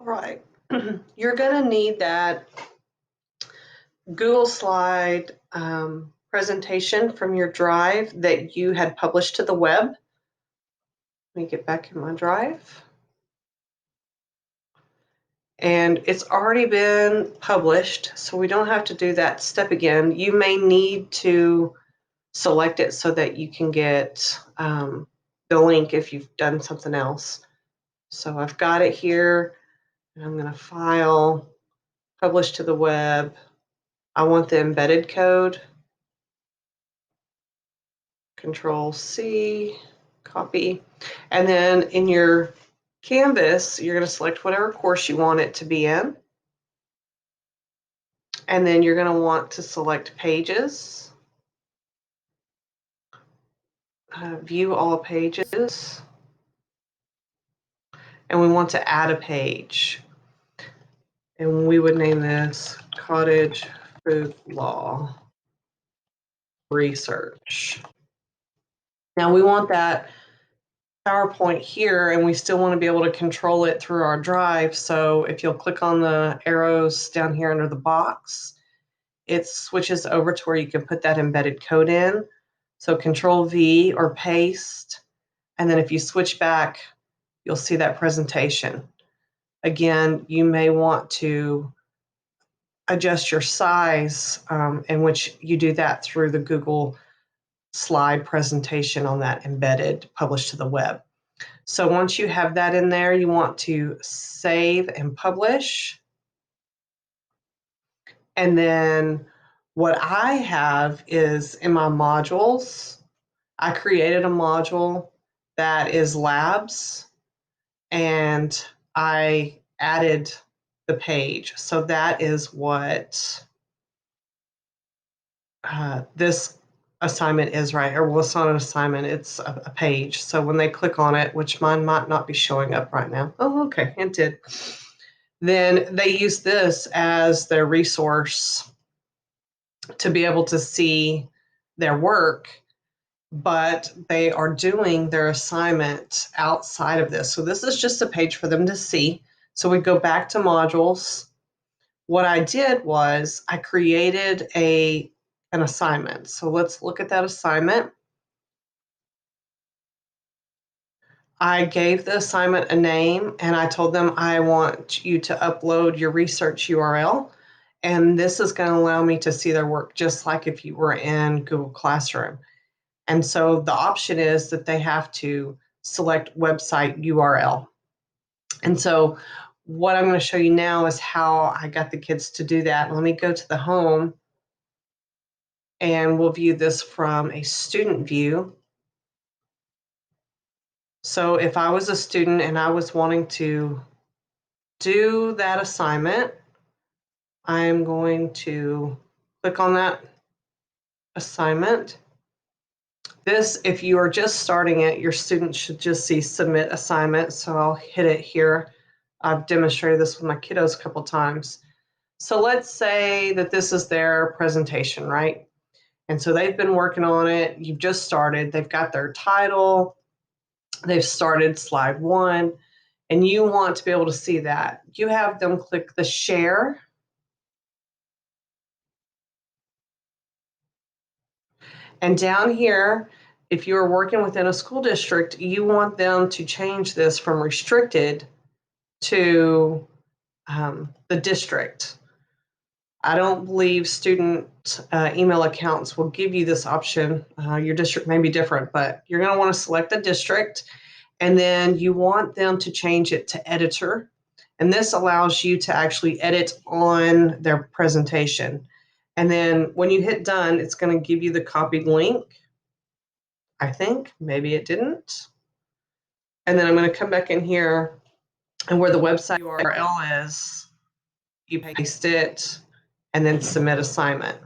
All right, you're going to need that Google Slide presentation from your drive that you had published to the web. Let me get back in my drive. And it's already been published, so we don't have to do that step again. You may need to select it so that you can get the link if you've done something else. So I've got it here, and I'm going to file, publish to the web. I want the embedded code. Control C, copy. And then in your Canvas, you're going to select whatever course you want it to be in. And then you're going to want to select pages. View all pages. And we want to add a page. And we would name this Cottage Food Law Research. Now we want that PowerPoint here, and we still want to be able to control it through our drive. So if you'll click on the arrows down here under the box, it switches over to where you can put that embedded code in. So Control V or paste. And then if you switch back, you'll see that presentation. Again, you may want to adjust your size, in which you do that through the Google Slide presentation on that embedded published to the web. So once you have that in there, you want to save and publish. And then what I have is in my modules, I created a module that is labs, and I added the page. So that is what this assignment is, right? Or well, it's not an assignment, it's a page. So when they click on it, which mine might not be showing up right now. Oh, okay, it did. Then they use this as their resource to be able to see their work, but they are doing their assignment outside of this. So this is just a page for them to see. So we go back to modules. What I did was I created an assignment. So let's look at that assignment. I gave the assignment a name, and I told them I want you to upload your research URL. And this is going to allow me to see their work just like if you were in Google Classroom. And so the option is that they have to select website URL. And so what I'm going to show you now is how I got the kids to do that. Let me go to the home, and we'll view this from a student view. So if I was a student and I was wanting to do that assignment, I'm going to click on that assignment. This, if you are just starting it, your students should just see submit assignment. So I'll hit it here. I've demonstrated this with my kiddos a couple times. So let's say that this is their presentation, right? And so they've been working on it. You've just started. They've got their title. They've started slide 1, and you want to be able to see that. You have them click the share. And down here, if you are working within a school district, you want them to change this from restricted to the district. I don't believe student email accounts will give you this option. Your district may be different, but you're going to want to select the district, and then you want them to change it to editor. And this allows you to actually edit on their presentation. And then when you hit done, it's going to give you the copied link. I think, maybe it didn't. And then I'm going to come back in here, and where the website URL is, you paste it and then submit assignment.